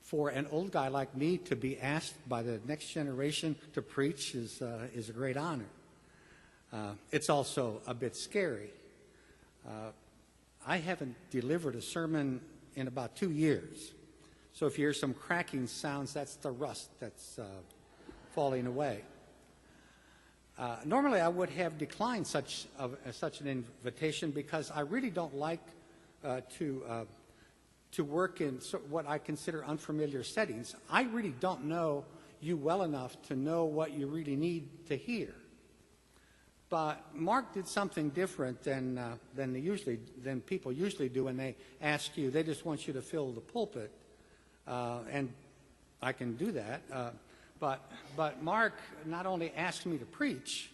for an old guy like me to be asked by the next generation to preach is a great honor. It's also a bit scary. I haven't delivered a sermon in about 2 years. So if you hear some cracking sounds, that's the rust that's falling away. Normally I would have declined such an invitation because I really don't like to work in what I consider unfamiliar settings. I really don't know you well enough to know what you really need to hear. But Mark did something different than people usually do when they ask you. They just want you to fill the pulpit, and I can do that. But Mark not only asked me to preach,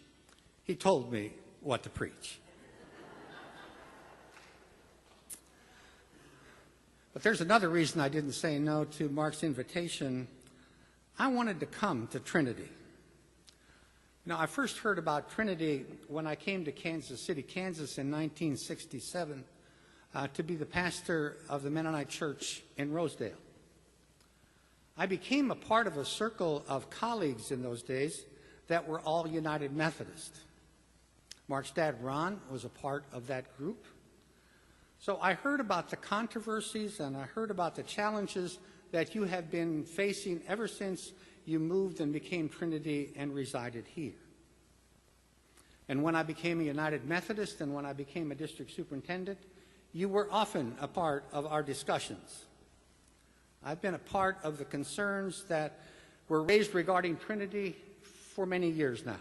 he told me what to preach. But there's another reason I didn't say no to Mark's invitation. I wanted to come to Trinity. Now, I first heard about Trinity when I came to Kansas City, Kansas in 1967 to be the pastor of the Mennonite Church in Rosedale. I became a part of a circle of colleagues in those days that were all United Methodist. Mark's dad, Ron, was a part of that group. So I heard about the controversies and I heard about the challenges that you have been facing ever since you moved and became Trinity and resided here. And when I became a United Methodist and when I became a district superintendent, you were often a part of our discussions. I've been a part of the concerns that were raised regarding Trinity for many years now.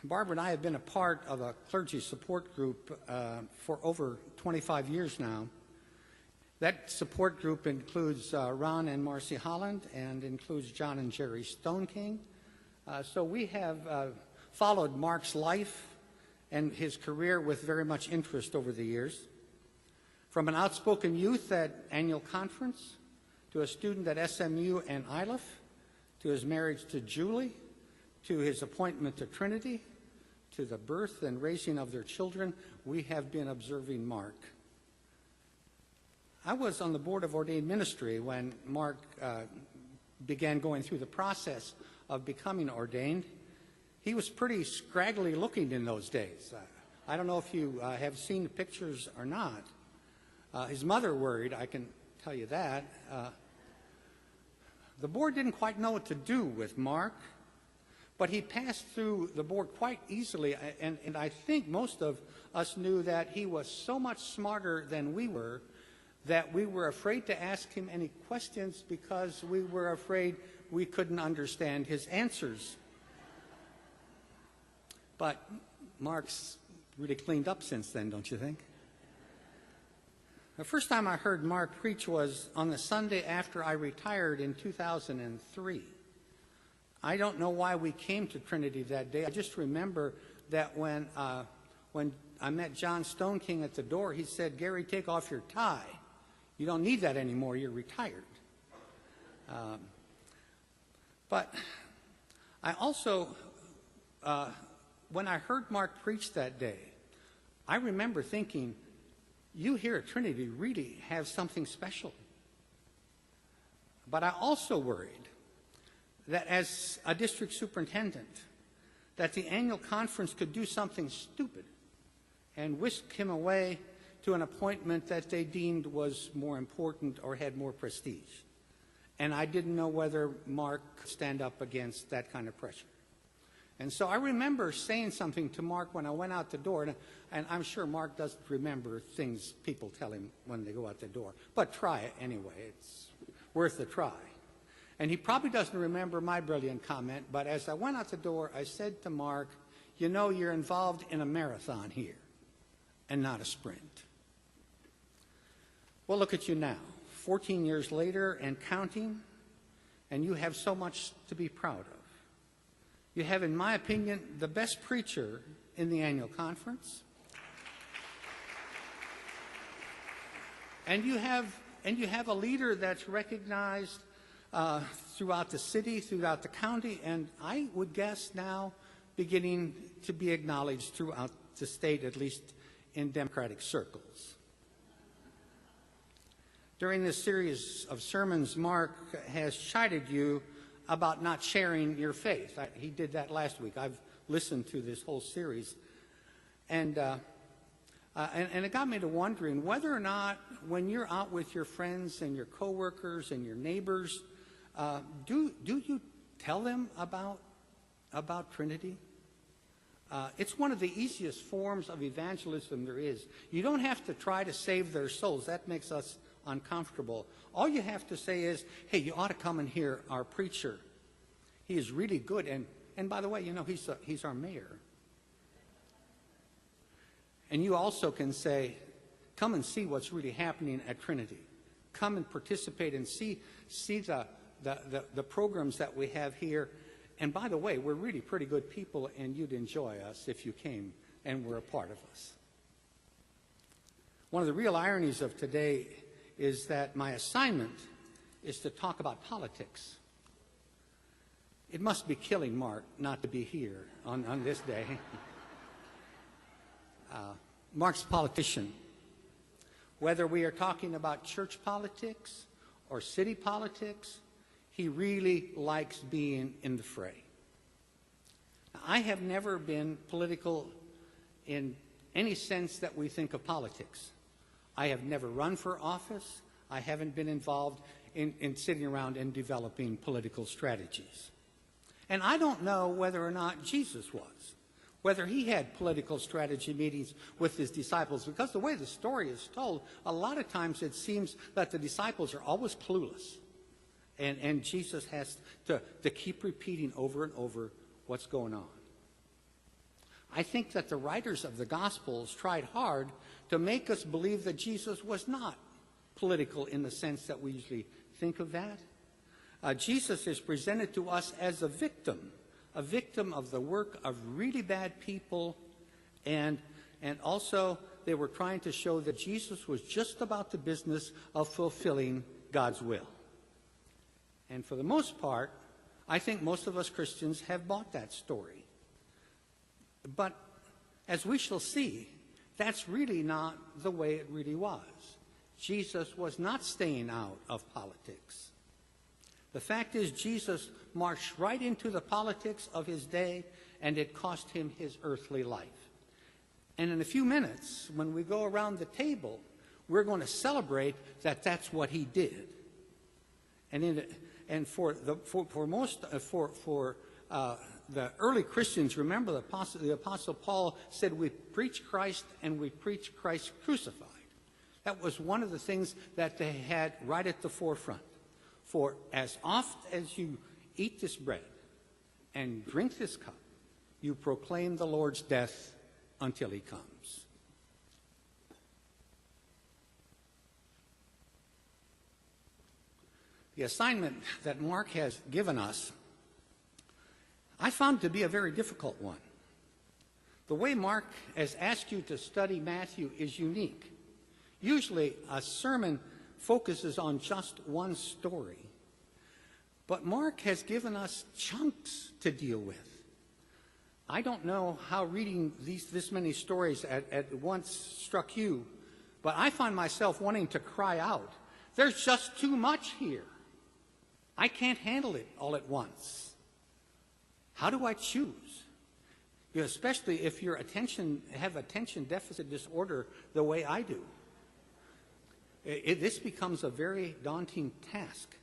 Barbara and I have been a part of a clergy support group for over 25 years now. That support group includes Ron and Marcy Holland and includes John and Jerry Stoneking. So we have followed Mark's life and his career with very much interest over the years. From an outspoken youth at annual conference, to a student at SMU and Iliff, to his marriage to Julie, to his appointment to Trinity, to the birth and raising of their children, we have been observing Mark. I was on the board of ordained ministry when Mark began going through the process of becoming ordained. He was pretty scraggly looking in those days. I don't know if you have seen the pictures or not. His mother worried, I can tell you that. The board didn't quite know what to do with Mark, but he passed through the board quite easily, and I think most of us knew that he was so much smarter than we were that we were afraid to ask him any questions because we were afraid we couldn't understand his answers. But Mark's really cleaned up since then, don't you think? The first time I heard Mark preach was on the Sunday after I retired in 2003. I don't know why we came to Trinity that day. I just remember that when I met John Stoneking at the door, he said, "Gary, take off your tie. You don't need that anymore. You're retired." But I also, when I heard Mark preach that day, I remember thinking, you here at Trinity really have something special. But I also worried that as a district superintendent, that the annual conference could do something stupid and whisk him away to an appointment that they deemed was more important or had more prestige. And I didn't know whether Mark could stand up against that kind of pressure. And so I remember saying something to Mark when I went out the door, and I'm sure Mark doesn't remember things people tell him when they go out the door, but try it anyway. It's worth a try. And he probably doesn't remember my brilliant comment, but as I went out the door, I said to Mark, "You know, you're involved in a marathon here and not a sprint." Well, look at you now, 14 years later and counting, and you have so much to be proud of. You have, in my opinion, the best preacher in the annual conference. And you have a leader that's recognized throughout the city, throughout the county, and I would guess now beginning to be acknowledged throughout the state, at least in Democratic circles. During this series of sermons, Mark has chided you about not sharing your faith. He did that last week. I've listened to this whole series. And it got me to wondering whether or not when you're out with your friends and your coworkers and your neighbors, do you tell them about Trinity? It's one of the easiest forms of evangelism there is. You don't have to try to save their souls. That makes us uncomfortable. All you have to say is, hey, you ought to come and hear our preacher. He is really good. And by the way, you know, he's our mayor. And you also can say, come and see what's really happening at Trinity. Come and participate and see the programs that we have here. And by the way, we're really pretty good people, and you'd enjoy us if you came and were a part of us. One of the real ironies of today is that my assignment is to talk about politics. It must be killing Mark not to be here on this day. Mark's a politician. Whether we are talking about church politics or city politics, he really likes being in the fray. Now, I have never been political in any sense that we think of politics. I have never run for office. I haven't been involved in sitting around and developing political strategies. And I don't know whether or not Jesus was, whether he had political strategy meetings with his disciples, because the way the story is told, a lot of times it seems that the disciples are always clueless. And Jesus has to keep repeating over and over what's going on. I think that the writers of the Gospels tried hard to make us believe that Jesus was not political in the sense that we usually think of that. Jesus is presented to us as a victim of the work of really bad people, and also they were trying to show that Jesus was just about the business of fulfilling God's will. And for the most part, I think most of us Christians have bought that story. But as we shall see, that's really not the way it really was. Jesus was not staying out of politics. The fact is, Jesus marched right into the politics of his day, and it cost him his earthly life. And in a few minutes, when we go around the table, we're going to celebrate that that's what he did. And for the early Christians, remember the Apostle Paul said, we preach Christ and we preach Christ crucified. That was one of the things that they had right at the forefront. For as oft as you eat this bread and drink this cup, you proclaim the Lord's death until he comes. The assignment that Mark has given us, I found to be a very difficult one. The way Mark has asked you to study Matthew is unique. Usually a sermon focuses on just one story. But Mark has given us chunks to deal with. I don't know how reading this many stories at once struck you, but I find myself wanting to cry out, there's just too much here. I can't handle it all at once. How do I choose? You know, especially if you have attention deficit disorder the way I do. This becomes a very daunting task.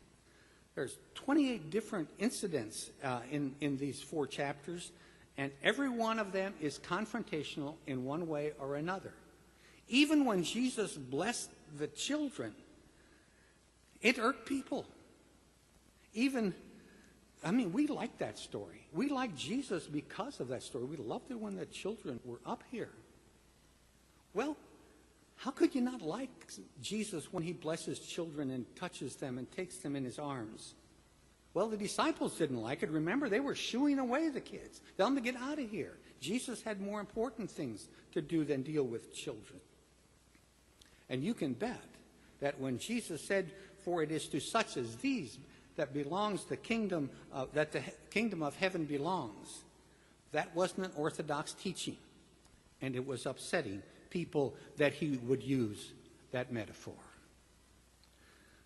There's 28 different incidents in these 4 chapters, and every one of them is confrontational in one way or another. Even when Jesus blessed the children, it irked people. We like that story. We like Jesus because of that story. We loved it when the children were up here. Well, how could you not like Jesus when he blesses children and touches them and takes them in his arms? Well, the disciples didn't like it. Remember, they were shooing away the kids. Tell them to get out of here. Jesus had more important things to do than deal with children. And you can bet that when Jesus said, "For it is to such as these that belongs the kingdom, that the kingdom of heaven belongs," that wasn't an orthodox teaching. And it was upsetting people that he would use that metaphor.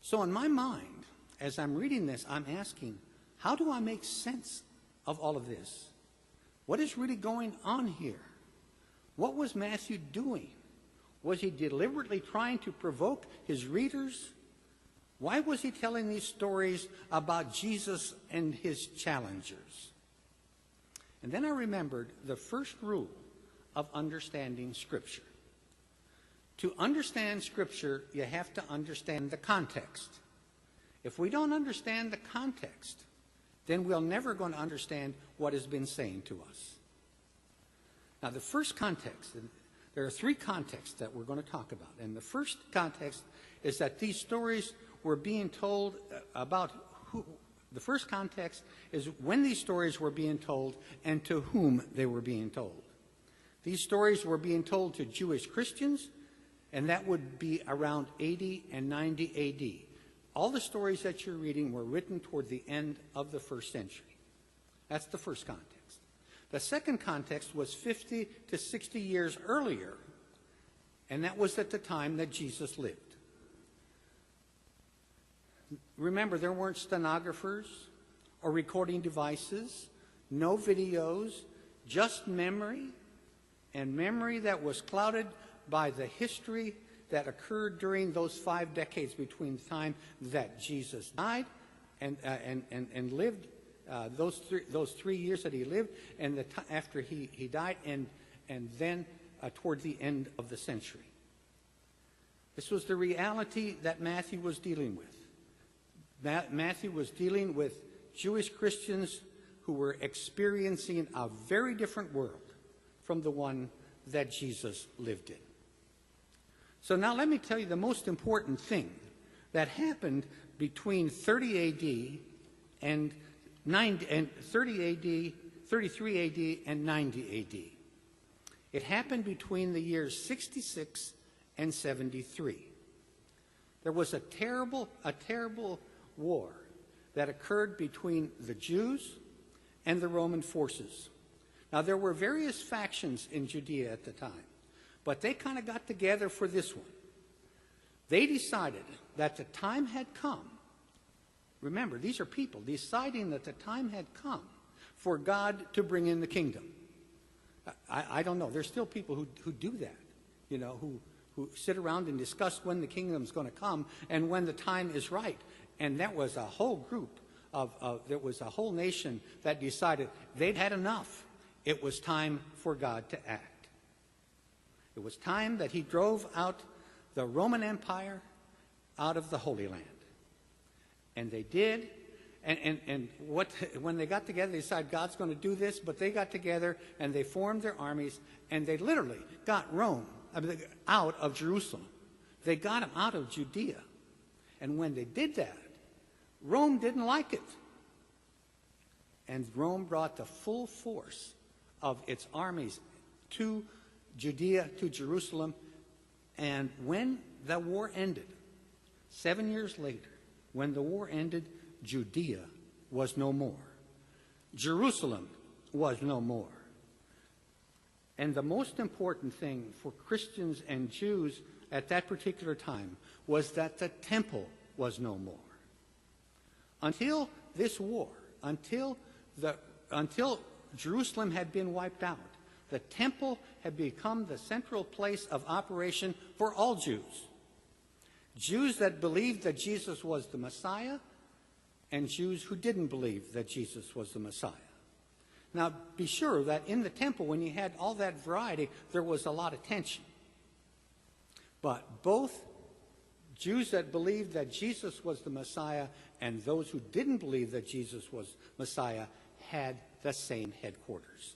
So in my mind, as I'm reading this, I'm asking, how do I make sense of all of this? What is really going on here? What was Matthew doing? Was he deliberately trying to provoke his readers? Why was he telling these stories about Jesus and his challengers? And then I remembered the first rule of understanding Scripture. To understand Scripture, you have to understand the context. If we don't understand the context, then we're never going to understand what has been saying to us. Now, the first context, there are three contexts that we're going to talk about. And the first context is that these stories were being told about who. The first context is when these stories were being told and to whom they were being told. These stories were being told to Jewish Christians, and that would be around 80 and 90 A.D. All the stories that you're reading were written toward the end of the first century. That's the first context. The second context was 50 to 60 years earlier, and that was at the time that Jesus lived. Remember, there weren't stenographers or recording devices, no videos, just memory, and memory that was clouded by the history that occurred during those 5 decades between the time that Jesus died and lived, those 3 years that he lived, and after he died, and then toward the end of the century. This was the reality that Matthew was dealing with. Matthew was dealing with Jewish Christians who were experiencing a very different world from the one that Jesus lived in. So now let me tell you the most important thing that happened between 30 A.D. and 33 A.D. and 90 A.D. It happened between the years 66 and 73. There was a terrible war that occurred between the Jews and the Roman forces. Now, there were various factions in Judea at the time, but they kind of got together for this one. They decided that the time had come. Remember, these are people deciding that the time had come for God to bring in the kingdom. I don't know. There's still people who do that, you know, who sit around and discuss when the kingdom's going to come and when the time is right. And that was a whole group there was a whole nation that decided they'd had enough. It was time for God to act. It was time that he drove out the Roman Empire out of the Holy Land. And they did. And when they got together, they decided God's going to do this, but they got together and they formed their armies, and they literally got Rome out of Jerusalem. They got them out of Judea. And when they did that, Rome didn't like it. And Rome brought the full force of its armies to Judea, to Jerusalem. And when the war ended, 7 years later, when the war ended, Judea was no more. Jerusalem was no more. And the most important thing for Christians and Jews at that particular time was that the temple was no more. Until this war, until Jerusalem had been wiped out, the temple had become the central place of operation for all Jews. Jews that believed that Jesus was the Messiah, and Jews who didn't believe that Jesus was the Messiah. Now, be sure that in the temple, when you had all that variety, there was a lot of tension. But both Jews that believed that Jesus was the Messiah and those who didn't believe that Jesus was Messiah had the same headquarters.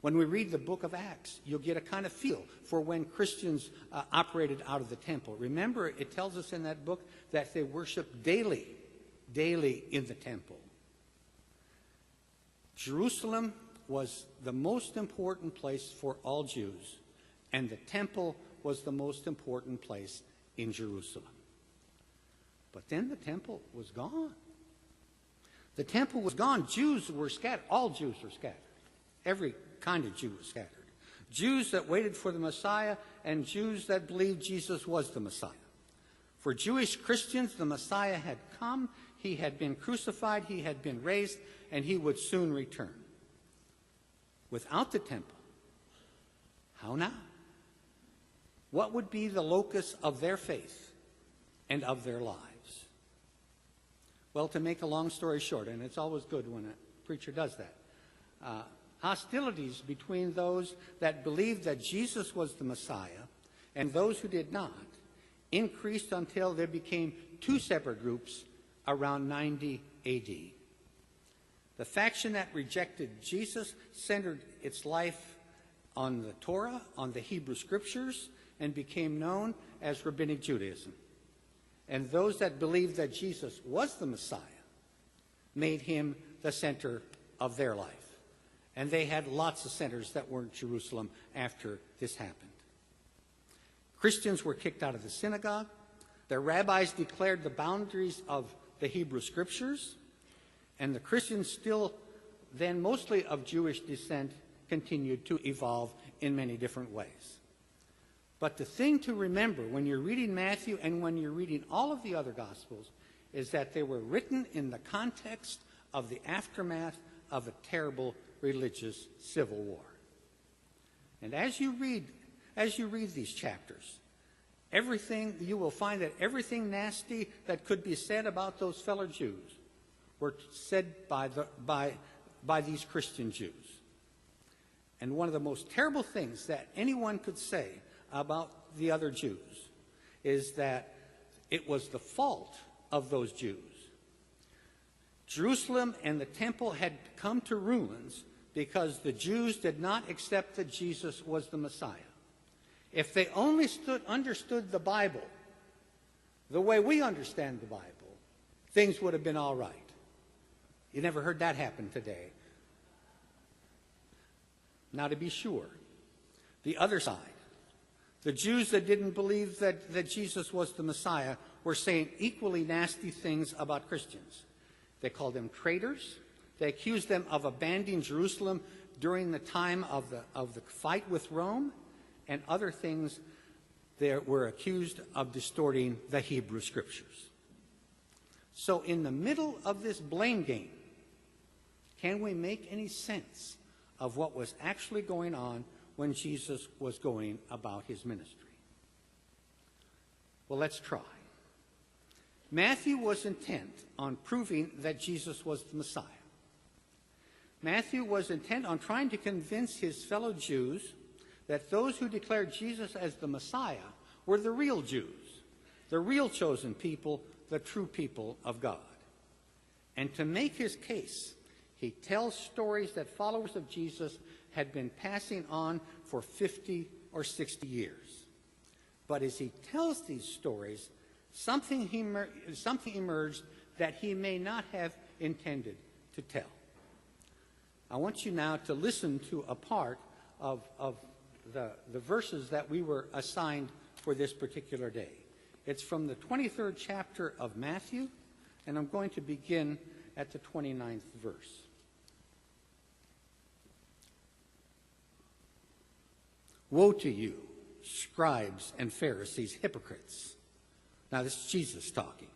When we read the book of Acts, you'll get a kind of feel for when Christians operated out of the temple. Remember, it tells us in that book that they worshiped daily in the temple. Jerusalem was the most important place for all Jews, and the temple was the most important place in Jerusalem. But then the temple was gone. The temple was gone. Jews were scattered. All Jews were scattered. Every kind of Jew was scattered. Jews that waited for the Messiah and Jews that believed Jesus was the Messiah. For Jewish Christians, the Messiah had come, he had been crucified, he had been raised, and he would soon return. Without the temple, how now? What would be the locus of their faith and of their lives? Well, to make a long story short, and it's always good when a preacher does that, hostilities between those that believed that Jesus was the Messiah and those who did not increased until there became two separate groups around 90 A.D. The faction that rejected Jesus centered its life on the Torah, on the Hebrew Scriptures, and became known as Rabbinic Judaism. And those that believed that Jesus was the Messiah made him the center of their life. And they had lots of centers that weren't Jerusalem after this happened. Christians were kicked out of the synagogue. Their rabbis declared the boundaries of the Hebrew Scriptures. And the Christians, still then mostly of Jewish descent, continued to evolve in many different ways. But the thing to remember when you're reading Matthew and when you're reading all of the other Gospels is that they were written in the context of the aftermath of a terrible religious civil war. And as you read these chapters, you will find that everything nasty that could be said about those fellow Jews were said by these Christian Jews. And one of the most terrible things that anyone could say about the other Jews is that it was the fault of those Jews. Jerusalem and the temple had come to ruins because the Jews did not accept that Jesus was the Messiah. If they only understood the Bible the way we understand the Bible, things would have been all right. You never heard that happen today. Now, to be sure, the other side, the Jews that didn't believe that Jesus was the Messiah, were saying equally nasty things about Christians. They called them traitors. They accused them of abandoning Jerusalem during the time of the fight with Rome, and other things. They were accused of distorting the Hebrew Scriptures. So in the middle of this blame game, can we make any sense of what was actually going on when Jesus was going about his ministry? Well, let's try. Matthew was intent on proving that Jesus was the Messiah. Matthew was intent on trying to convince his fellow Jews that those who declared Jesus as the Messiah were the real Jews, the real chosen people, the true people of God. And to make his case, he tells stories that followers of Jesus had been passing on for 50 or 60 years. But as he tells these stories, something emerged that he may not have intended to tell. I want you now to listen to a part of the verses that we were assigned for this particular day. It's from the 23rd chapter of Matthew, and I'm going to begin at the 29th verse. Woe to you, scribes and Pharisees, hypocrites. Now this is Jesus talking.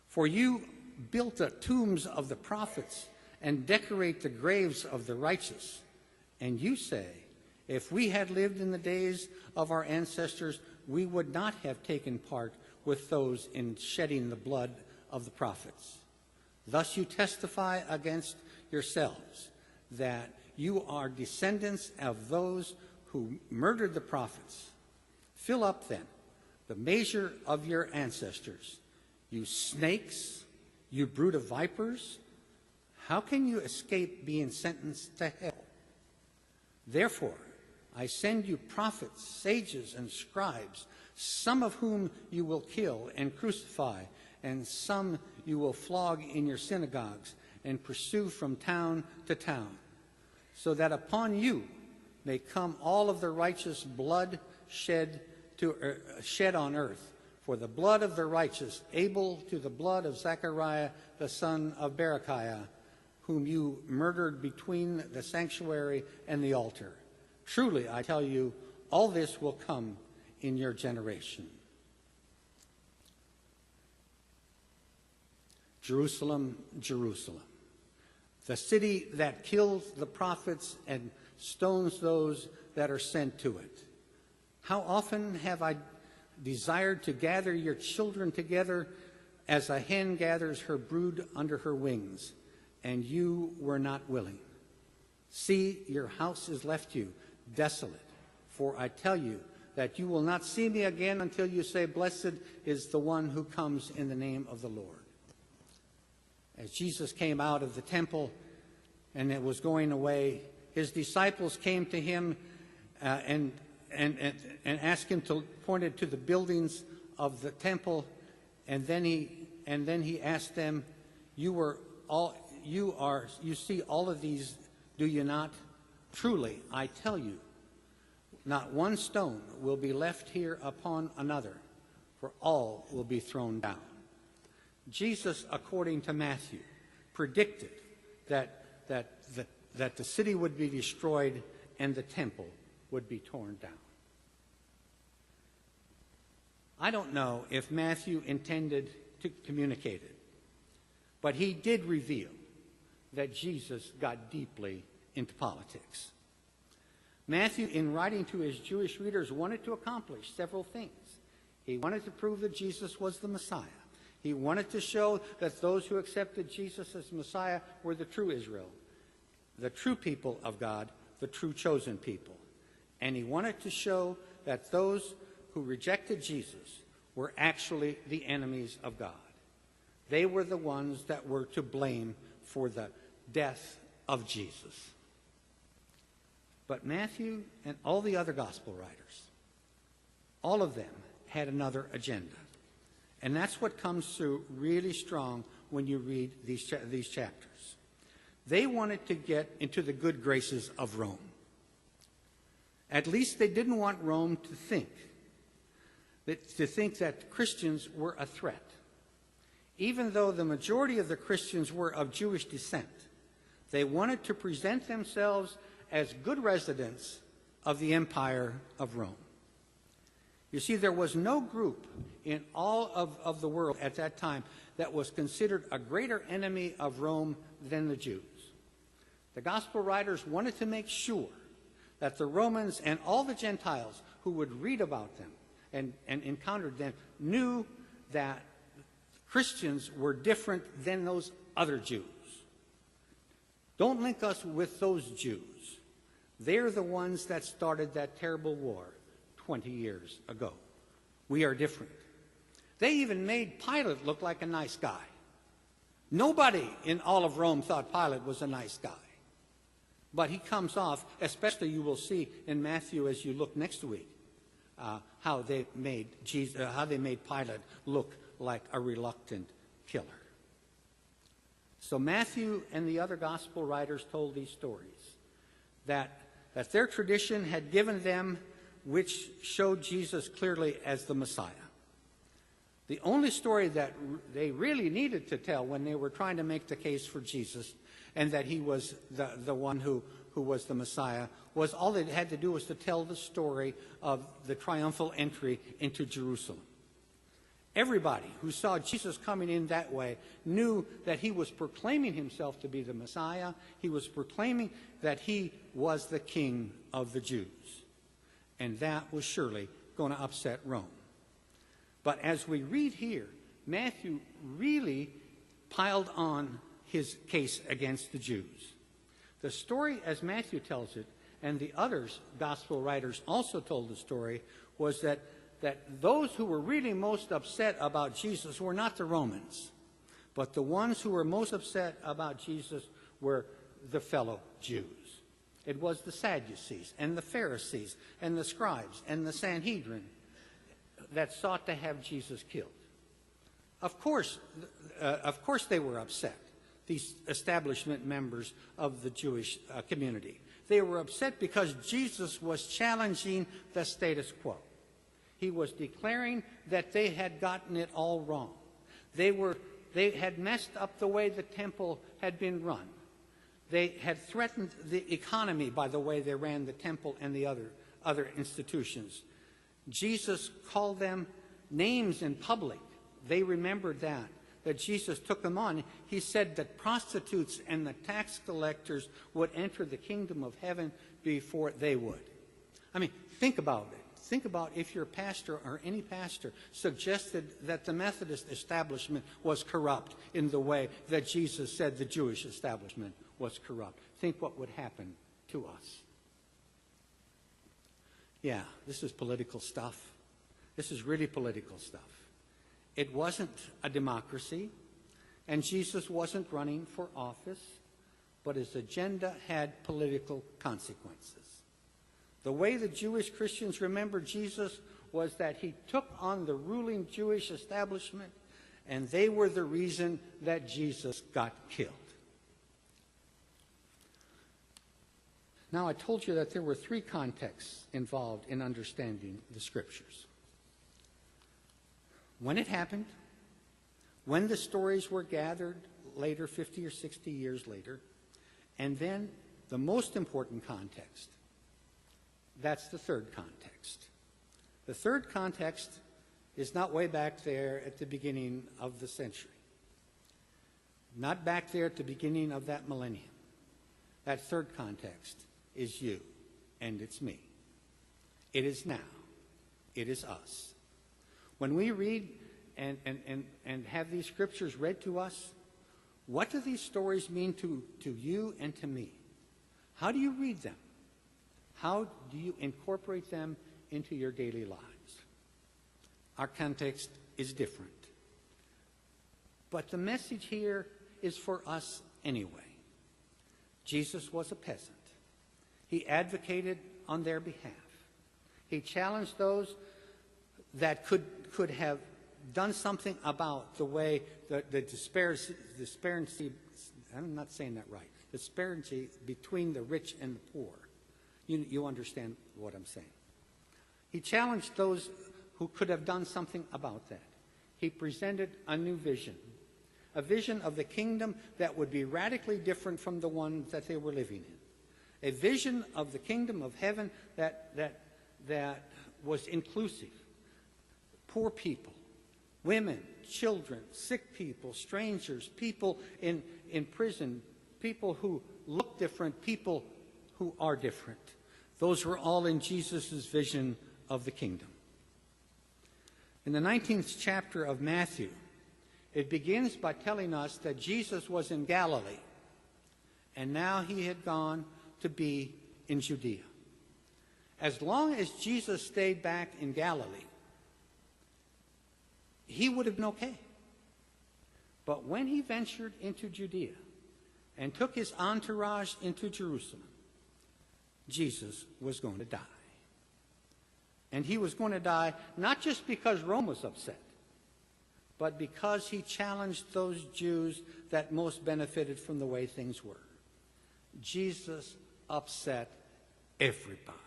For you built the tombs of the prophets and decorate the graves of the righteous. And you say, if we had lived in the days of our ancestors, we would not have taken part with those in shedding the blood of the prophets. Thus you testify against yourselves that you are descendants of those who murdered the prophets. Fill up then the measure of your ancestors. You snakes, you brood of vipers, how can you escape being sentenced to hell? Therefore, I send you prophets, sages, and scribes, some of whom you will kill and crucify, and some you will flog in your synagogues and pursue from town to town, so that upon you may come all of the righteous blood shed on earth. For the blood of the righteous, able to the blood of Zechariah, the son of Berechiah, whom you murdered between the sanctuary and the altar. Truly, I tell you, all this will come in your generation. Jerusalem, Jerusalem, the city that kills the prophets and stones those that are sent to it. How often have I desired to gather your children together as a hen gathers her brood under her wings, and you were not willing. See, your house is left you desolate, for I tell you that you will not see me again until you say, Blessed is the one who comes in the name of the Lord. As Jesus came out of the temple and it was going away, his disciples came to him and asked him to point it to the buildings of the temple, and then he asked them, you see all of these, do you not? Truly, I tell you, not one stone will be left here upon another, for all will be thrown down. Jesus, according to Matthew, predicted that the city would be destroyed and the temple would be torn down. I don't know if Matthew intended to communicate it, but he did reveal that Jesus got deeply into politics. Matthew, in writing to his Jewish readers, wanted to accomplish several things. He wanted to prove that Jesus was the Messiah. He wanted to show that those who accepted Jesus as Messiah were the true Israel, the true people of God, the true chosen people. And he wanted to show that those who rejected Jesus were actually the enemies of God. They were the ones that were to blame for the death of Jesus. But Matthew and all the other gospel writers, all of them had another agenda. And that's what comes through really strong when you read these chapters. They wanted to get into the good graces of Rome. At least they didn't want Rome to think that Christians were a threat. Even though the majority of the Christians were of Jewish descent, they wanted to present themselves as good residents of the empire of Rome. You see, there was no group in all of the world at that time that was considered a greater enemy of Rome than the Jews. The gospel writers wanted to make sure that the Romans and all the Gentiles who would read about them and encountered them knew that Christians were different than those other Jews. Don't link us with those Jews. They're the ones that started that terrible war 20 years ago. We are different. They even made Pilate look like a nice guy. Nobody in all of Rome thought Pilate was a nice guy. But he comes off, especially you will see in Matthew as you look next week, how they made Pilate look like a reluctant killer. So Matthew and the other gospel writers told these stories that their tradition had given them, which showed Jesus clearly as the Messiah. The only story that they really needed to tell when they were trying to make the case for Jesus and that he was the one who was the Messiah was all they had to do was to tell the story of the triumphal entry into Jerusalem. Everybody who saw Jesus coming in that way knew that he was proclaiming himself to be the Messiah. He was proclaiming that he was the King of the Jews. And that was surely going to upset Rome. But as we read here, Matthew really piled on his case against the Jews. The story, as Matthew tells it, and the others gospel writers also told the story, was that those who were really most upset about Jesus were not the Romans, but the ones who were most upset about Jesus were the fellow Jews. It was the Sadducees and the Pharisees and the scribes and the Sanhedrin that sought to have Jesus killed. Of course they were upset, these establishment members of the Jewish community. They were upset because Jesus was challenging the status quo. He was declaring that they had gotten it all wrong. They had messed up the way the temple had been run. They had threatened the economy by the way they ran the temple and the other institutions. Jesus called them names in public. They remembered that. that Jesus took them on. He said that prostitutes and the tax collectors would enter the kingdom of heaven before they would. I mean, think about it. Think about if your pastor or any pastor suggested that the Methodist establishment was corrupt in the way that Jesus said the Jewish establishment was corrupt. Think what would happen to us. Yeah, this is political stuff. This is really political stuff. It wasn't a democracy, and Jesus wasn't running for office, but his agenda had political consequences. The way the Jewish Christians remember Jesus was that he took on the ruling Jewish establishment, and they were the reason that Jesus got killed. Now, I told you that there were three contexts involved in understanding the Scriptures. When it happened, when the stories were gathered later, 50 or 60 years later, and then the most important context. That's the third context. The third context is not way back there at the beginning of the century. Not back there at the beginning of that millennium. That third context is you, and it's me. It is now. It is us. When we read and have these scriptures read to us, what do these stories mean to you and to me? How do you read them? How do you incorporate them into your daily lives? Our context is different. But the message here is for us anyway. Jesus was a peasant. He advocated on their behalf. He challenged those that could have done something about the way the disparity, I'm not saying that right, the disparity between the rich and the poor. You understand what I'm saying. He challenged those who could have done something about that. He presented a new vision, a vision of the kingdom that would be radically different from the one that they were living in. A vision of the kingdom of heaven that was inclusive. Poor people, women, children, sick people, strangers, people in prison, people who look different, people who are different. Those were all in Jesus' vision of the kingdom. In the 19th chapter of Matthew, it begins by telling us that Jesus was in Galilee, and now he had gone to be in Judea. As long as Jesus stayed back in Galilee, he would have been okay. But when he ventured into Judea and took his entourage into Jerusalem, Jesus was going to die. And he was going to die not just because Rome was upset, but because he challenged those Jews that most benefited from the way things were. Jesus upset everybody.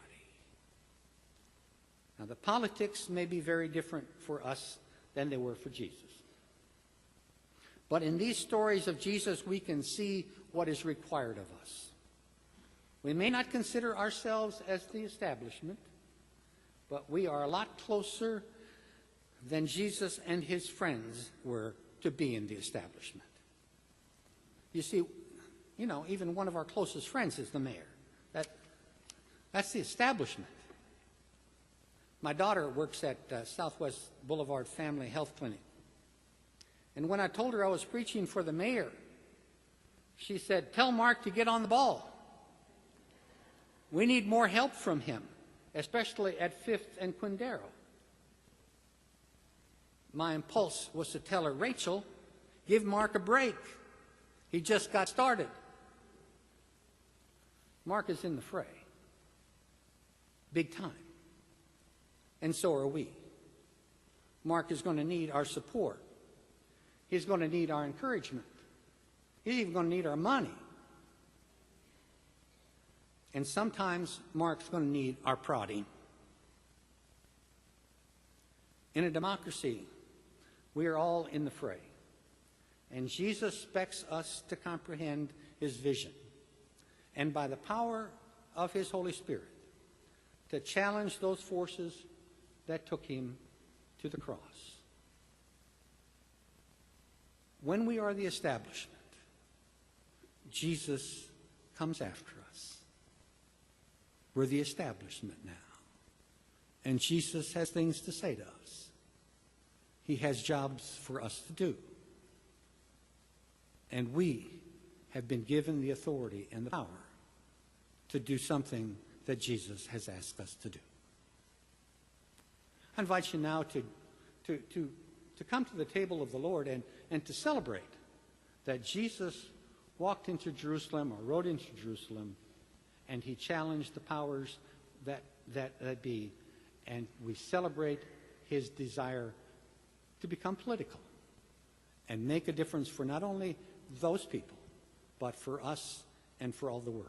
Now, the politics may be very different for us than they were for Jesus. But in these stories of Jesus, we can see what is required of us. We may not consider ourselves as the establishment, but we are a lot closer than Jesus and his friends were to be in the establishment. You see, even one of our closest friends is the mayor. That's the establishment. My daughter works at Southwest Boulevard Family Health Clinic. And when I told her I was preaching for the mayor, she said, "Tell Mark to get on the ball. We need more help from him, especially at 5th and Quindaro." My impulse was to tell her, "Rachel, give Mark a break. He just got started." Mark is in the fray. Big time. And so are we. Mark is going to need our support. He's going to need our encouragement. He's even going to need our money. And sometimes Mark's going to need our prodding. In a democracy, we are all in the fray. And Jesus expects us to comprehend his vision. And by the power of his Holy Spirit, to challenge those forces that took him to the cross. when we are the establishment, Jesus comes after us. We're the establishment now. And Jesus has things to say to us. He has jobs for us to do. And we have been given the authority and the power to do something that Jesus has asked us to do. I invite you now to come to the table of the Lord and to celebrate that Jesus walked into Jerusalem or rode into Jerusalem, and he challenged the powers that be, and we celebrate his desire to become political and make a difference for not only those people, but for us and for all the world.